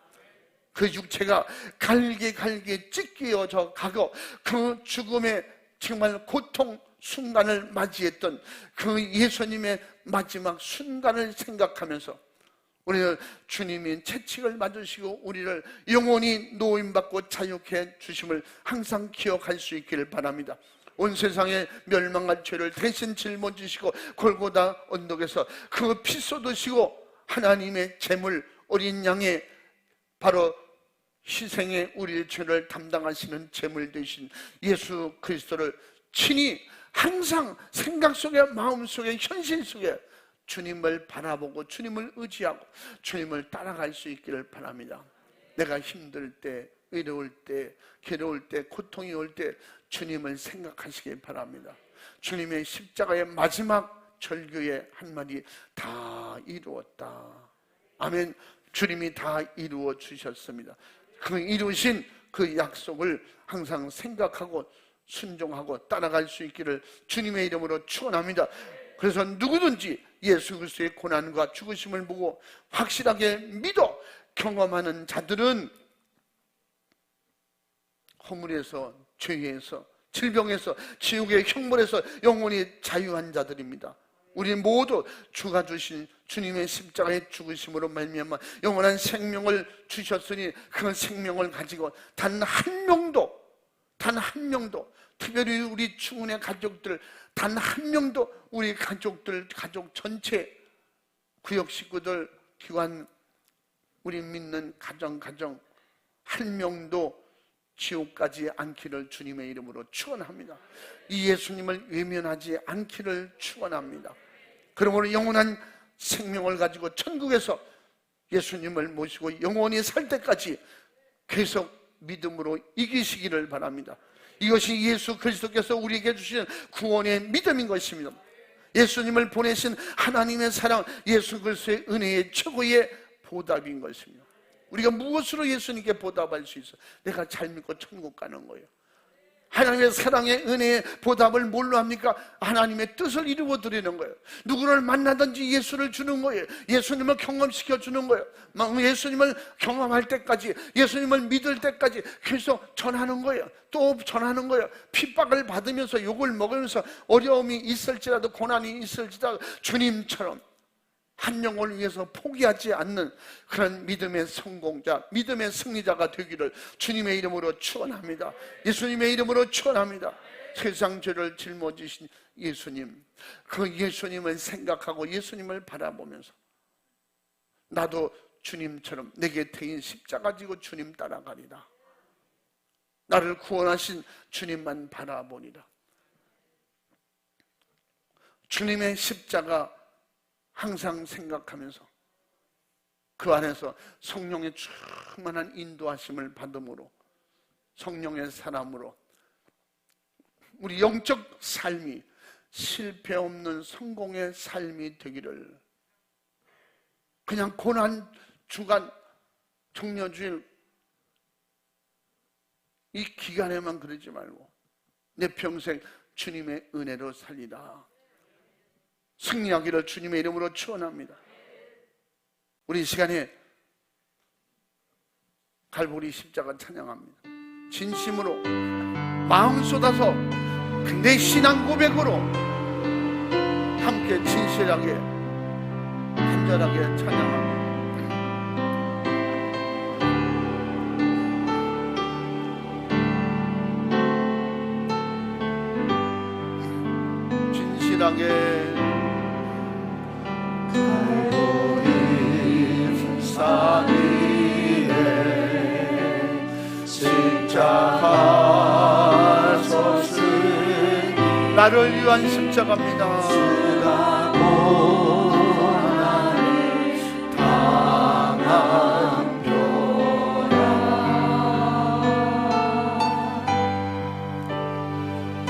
그 육체가 갈게 찢겨져 가고 그 죽음의 정말 고통 순간을 맞이했던 그 예수님의 마지막 순간을 생각하면서 우리는 주님이 채찍을 맞으시고 우리를 영원히 노임받고 자유케 주심을 항상 기억할 수 있기를 바랍니다. 온 세상의 멸망한 죄를 대신 짊어지시고 골고다 언덕에서 그 피 쏟으시고 하나님의 제물 어린 양의 바로 희생의 우리의 죄를 담당하시는 제물 되신 예수 그리스도를 친히 항상 생각 속에, 마음 속에, 현실 속에 주님을 바라보고 주님을 의지하고 주님을 따라갈 수 있기를 바랍니다. 내가 힘들 때, 어려울 때, 괴로울 때, 고통이 올 때 주님을 생각하시기 바랍니다. 주님의 십자가의 마지막 절규의 한마디 다 이루었다. 아멘. 주님이 다 이루어 주셨습니다. 그 이루신 그 약속을 항상 생각하고 순종하고 따라갈 수 있기를 주님의 이름으로 축원합니다. 그래서 누구든지 예수 그리스도의 고난과 죽으심을 보고 확실하게 믿어 경험하는 자들은 허물에서, 죄에서, 질병에서, 지옥의 형벌에서 영원히 자유한 자들입니다. 우리 모두 주가 주신 주님의 십자가의 죽으심으로 말미암아 영원한 생명을 주셨으니 그 생명을 가지고 단 한 명도 특별히 우리 충훈의 가족들 단 한 명도 우리 가족들, 가족 전체, 구역 식구들, 기관, 우리 믿는 가정 한 명도 지옥 가지 않기를 주님의 이름으로 축원합니다. 이 예수님을 외면하지 않기를 축원합니다. 그러므로 영원한 생명을 가지고 천국에서 예수님을 모시고 영원히 살 때까지 계속 믿음으로 이기시기를 바랍니다. 이것이 예수 그리스도께서 우리에게 주신 구원의 믿음인 것입니다. 예수님을 보내신 하나님의 사랑, 예수 그리스도의 은혜의 최고의 보답인 것입니다. 우리가 무엇으로 예수님께 보답할 수 있어? 내가 잘 믿고 천국 가는 거예요. 하나님의 사랑의 은혜의 보답을 뭘로 합니까? 하나님의 뜻을 이루어 드리는 거예요. 누구를 만나든지 예수를 주는 거예요. 예수님을 경험시켜 주는 거예요. 예수님을 경험할 때까지, 예수님을 믿을 때까지 계속 전하는 거예요. 또 전하는 거예요. 핍박을 받으면서 욕을 먹으면서 어려움이 있을지라도, 고난이 있을지라도 주님처럼 한 영혼을 위해서 포기하지 않는 그런 믿음의 성공자, 믿음의 승리자가 되기를 주님의 이름으로 축원합니다. 예수님의 이름으로 축원합니다. 세상 죄를 짊어지신 예수님, 그 예수님을 생각하고 예수님을 바라보면서 나도 주님처럼 내 곁에 십자가 지고 주님 따라가리라. 나를 구원하신 주님만 바라보니라. 주님의 십자가 항상 생각하면서 그 안에서 성령의 충만한 인도하심을 받음으로, 성령의 사람으로 우리 영적 삶이 실패 없는 성공의 삶이 되기를, 그냥 고난 주간 청년주일 이 기간에만 그러지 말고 내 평생 주님의 은혜로 살리라. 승리하기를 주님의 이름으로 축원합니다. 우리 이 시간에 갈보리 십자가 찬양합니다. 진심으로 마음 쏟아서 내 신앙 고백으로 함께 진실하게 간절하게 찬양합니다. 진실하게 산 위에 십자가 섰으니 나를 위한 십자가입니다. 고난을 당한 뼈라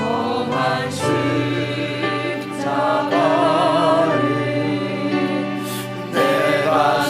험한 십자가를 내가 흘림이라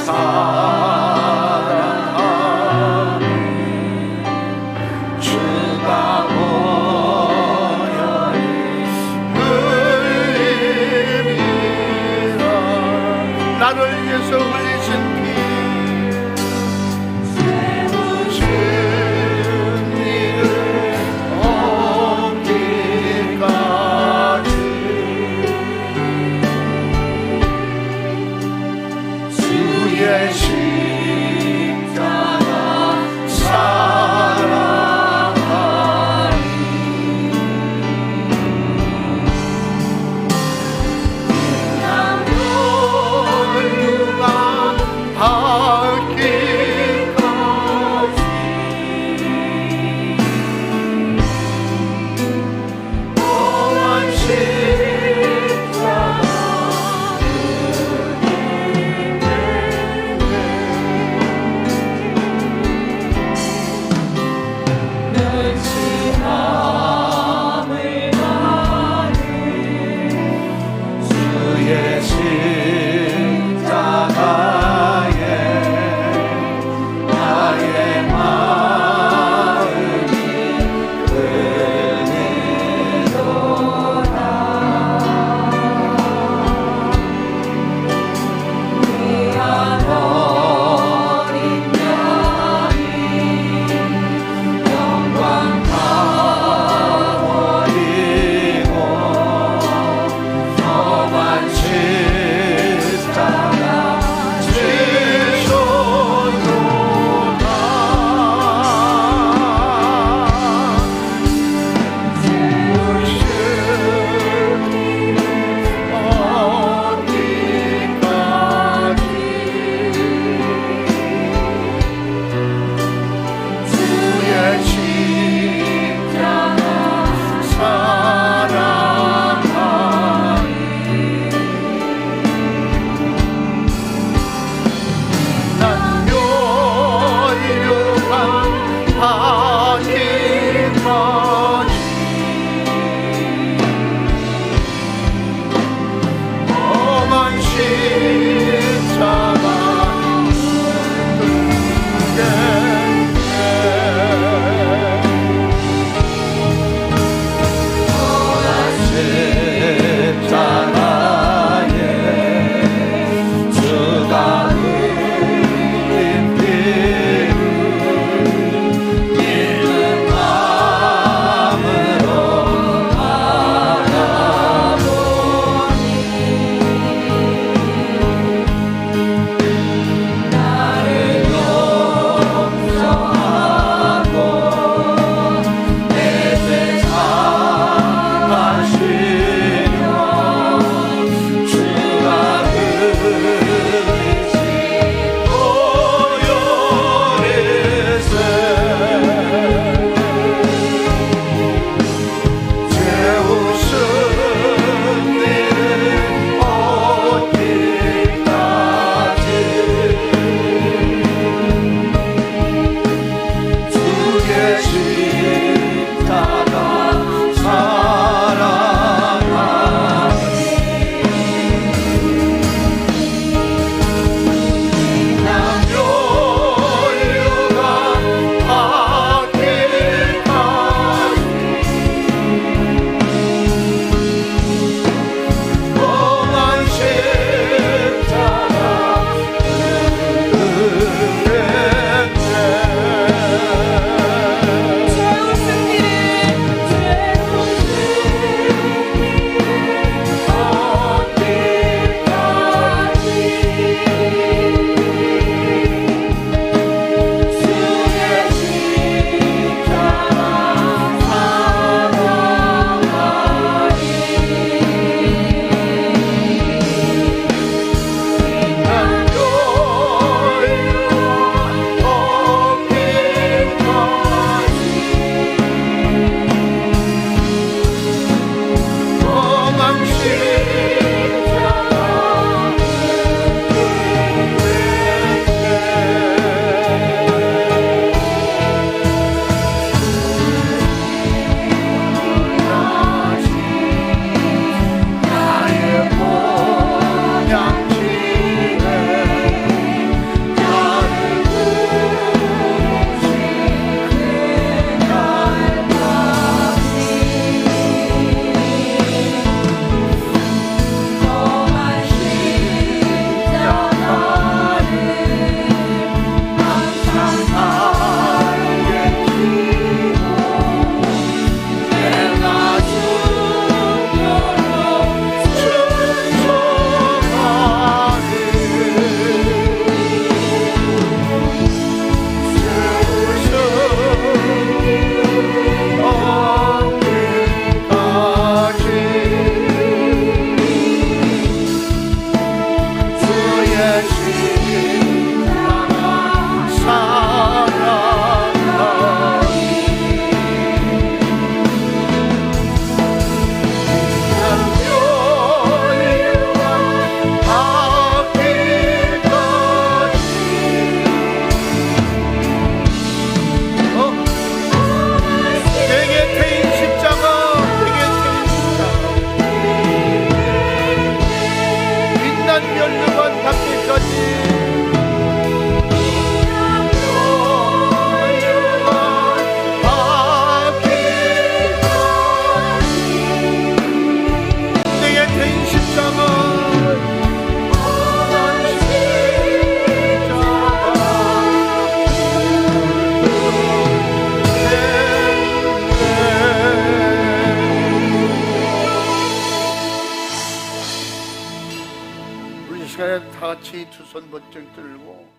같이 두 손 번쩍 들고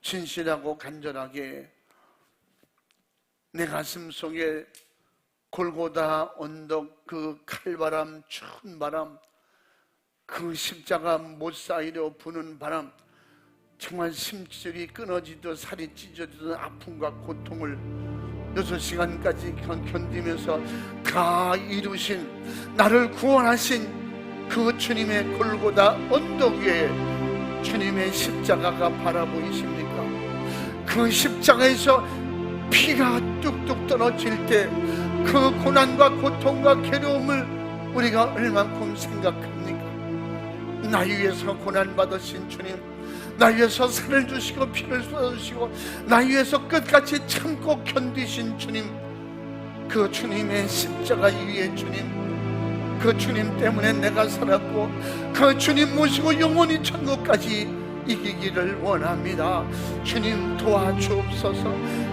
진실하고 간절하게 내 가슴 속에 골고다 언덕 그 칼바람, 추운 바람, 그 십자가 못 사이려 부는 바람, 정말 심줄이 끊어지듯 살이 찢어지듯 아픔과 고통을 6시간까지 견디면서 다 이루신, 나를 구원하신 그 주님의 골고다 언덕 위에 주님의 십자가가 바라보이십니까? 그 십자가에서 피가 뚝뚝 떨어질 때 그 고난과 고통과 괴로움을 우리가 얼만큼 생각합니까? 나 위해서 고난받으신 주님, 나 위해서 살을 주시고 피를 쏟아주시고 나 위해서 끝까지 참고 견디신 주님, 그 주님의 십자가 위에 주님, 그 주님 때문에 내가 살았고 그 주님 모시고 영원히 천국까지 이기기를 원합니다. 주님 도와주옵소서.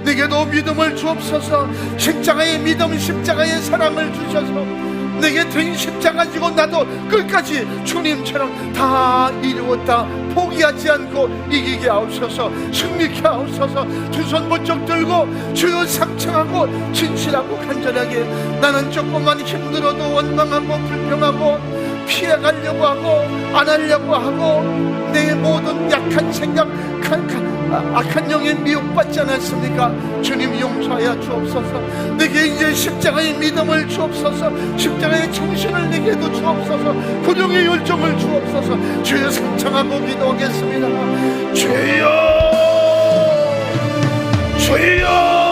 내게도 믿음을 주옵소서. 십자가의 믿음, 십자가의 사랑을 주셔서 내게 된 십자가 지고 나도 끝까지 주님처럼 다 이루었다 포기하지 않고 이기게 하옵소서. 승리케 하옵소서. 두 손 번쩍 들고 주여 상청하고 진실하고 간절하게, 나는 조금만 힘들어도 원망하고 불평하고 피해가려고 하고 안 하려고 하고 내 모든 약한 생각, 악한 영에 미혹받지 않았습니까? 주님 용서하여 주옵소서. 내게 이제 십자가의 믿음을 주옵소서. 십자가의 정신을 내게도 주옵소서. 구령의 열정을 주옵소서. 주여 상청하고 기도하겠습니다. 주여, 주여.